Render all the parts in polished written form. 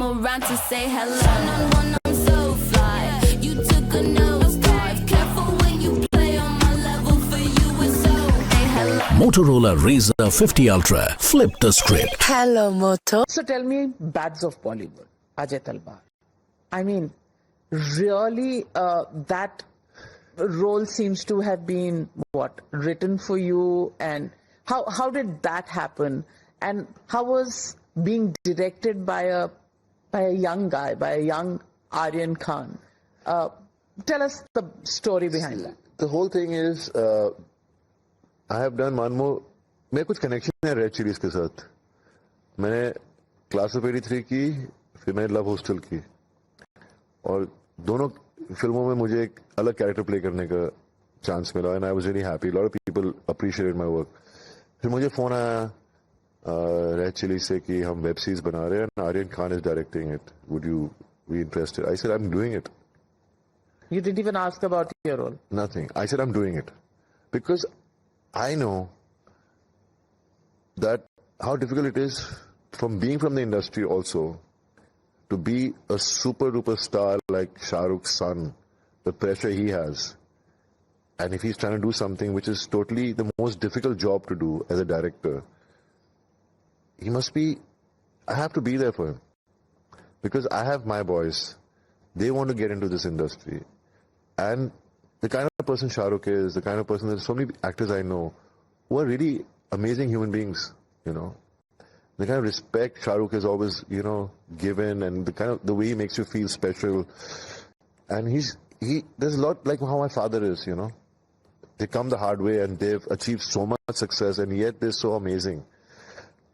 around to say hello. One-on-one, I'm so fly. You took a nosedive. Careful when you play on my level. For you, it's so. Hey, hello. Motorola Razr 50 Ultra. Flip the script. Hello, Moto. So tell me, Bads of Bollywood, Ajay Talwar. I mean, really, that role seems to have been written for you, and how did that happen, and how was being directed by a young guy, by a young Aryan Khan? Tell us the story behind that. The whole thing is, I have done one more. मेरे कुछ connection है red chillies के साथ. मैंने class of 83 की, फिर मैंने love hostel की, और दोनों फिल्मों में मुझे एक अलग कैरेक्टर प्ले करने का चांस मिला, and I was really happy. Lot of people appreciated my work. फिर मुझे फोन आया रेड चिली से कि हम वेब सीरीज बना रहे हैं and Aryan Khan is directing it, would you be interested? I said I am doing it. You didn't even ask about your role. Nothing. I said I'm doing it because I know that how difficult it is from being from the industry also to be a super duper star like Shah Rukh's son, the pressure he has. And if he's trying to do something which is totally the most difficult job to do as a director, he must be, I have to be there for him. Because I have my boys. They want to get into this industry. And the kind of person Shah Rukh is, the kind of person, there's so many actors I know who are really amazing human beings, you know. The kind of respect Shah Rukh has always, you know, given, and the way he makes you feel special. And there's a lot like how my father is, you know. They come the hard way and they've achieved so much success, and yet they're so amazing.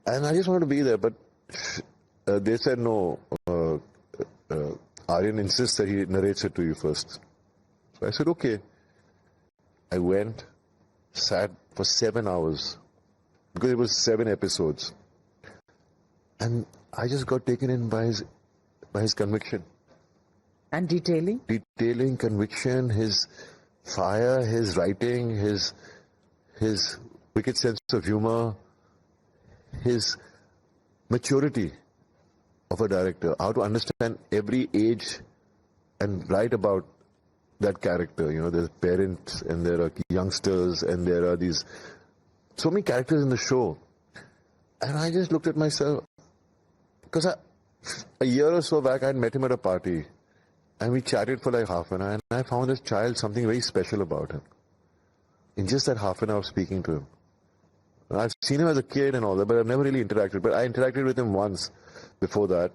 And I just wanted to be there, but they said no. Aryan insists that he narrates it to you first. So I said, okay. I went, sat for 7 hours, because it was 7 episodes. And I just got taken in by his conviction. And detailing? Detailing, conviction, his fire, his writing, his wicked sense of humor, his maturity of a director, how to understand every age and write about that character. You know, there's parents and there are youngsters and there are these so many characters in the show. And I just looked at myself, because a year or so back I had met him at a party and we chatted for like half an hour, and I found this child something very special about him in just that half an hour of speaking to him. I've seen him as a kid and all that, but I've never really interacted. But I interacted with him once before that.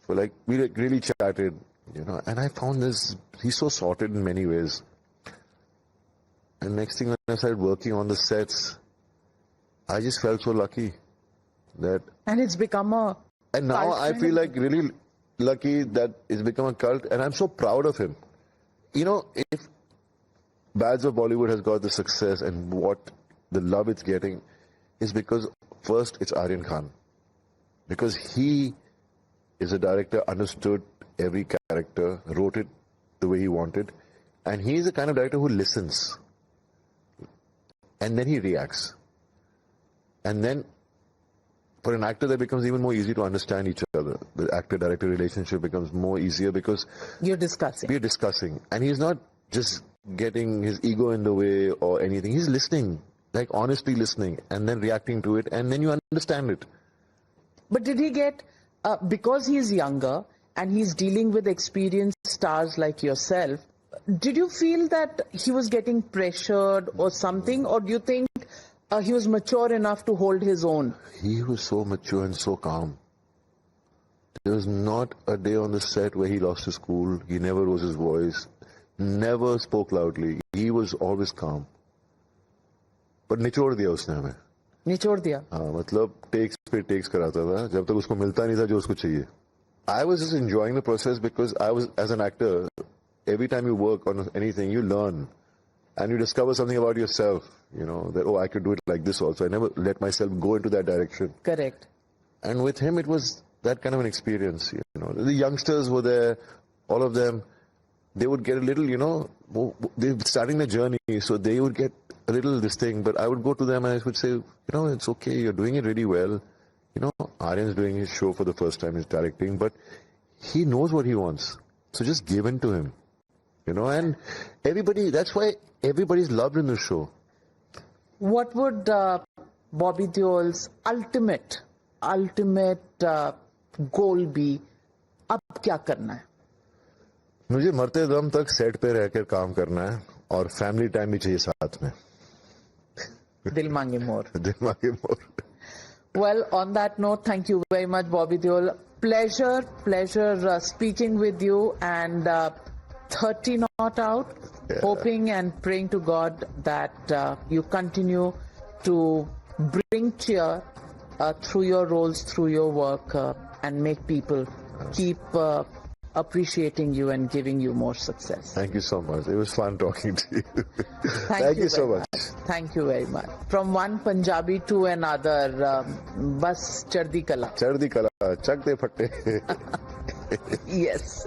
So like we really chatted, you know, and I found he's so sorted in many ways. And next thing, when I started working on the sets, I just felt so lucky that. And it's become a. And now I feel like really lucky that it's become a cult, and I'm so proud of him. You know, if Bads of Bollywood has got the success and what the love it's getting, is because first it's Aryan Khan. Because he is a director, understood every character, wrote it the way he wanted, and he is the kind of director who listens. And then he reacts. And then for an actor that becomes even more easy to understand each other. The actor-director relationship becomes more easier because we're discussing. And he's not just getting his ego in the way or anything. He's listening. Like honestly listening and then reacting to it, and then you understand it. But did he get, because he's younger and he's dealing with experienced stars like yourself, did you feel that he was getting pressured or something, or do you think he was mature enough to hold his own? He was so mature and so calm. There was not a day on the set where he lost his cool. He never rose his voice, never spoke loudly. He was always calm. पर निचोड़ दिया उसने हमें. निचोड़ दिया? हाँ, मतलब takes पे टेक्स कराता था जब तक उसको मिलता नहीं था जो उसको चाहिए. I was just enjoying the process because I was, as an actor, every time you work on anything, you learn and you discover something about yourself. You know that, oh, I could do it like this also. I never let myself go into that direction. Correct. And with him, it was that kind of an experience. You know, the youngsters were there, all of them. They would get a little, you know, they're starting their journey, so they would get a little this thing, but I would go to them and I would say, you know, it's okay, you're doing it really well. You know, Aryan's doing his show for the first time, he's directing, but he knows what he wants. So just give in to him. You know, and everybody, that's why everybody's loved in the show. What would Bobby Deol's ultimate goal be? अब क्या करना है? मुझे मरते दम तक set पे रहकर काम करना है और फैमिली टाइम भी चाहिए साथ में. दिल मांगे मोर. दिमागी मोर. Well, on that note, thank you very much, Bobby Deol. Pleasure speaking with you, and 30 not out. Yeah. Hoping and praying to God that you continue to bring cheer through your roles, through your work, and make people keep appreciating you and giving you more success. Thank you so much. It was fun talking to you. Thank you so very much. Thank you very much. From one Punjabi to another, bas chardi kala. चढ़ दी कला चक दे फट्टे. Yes.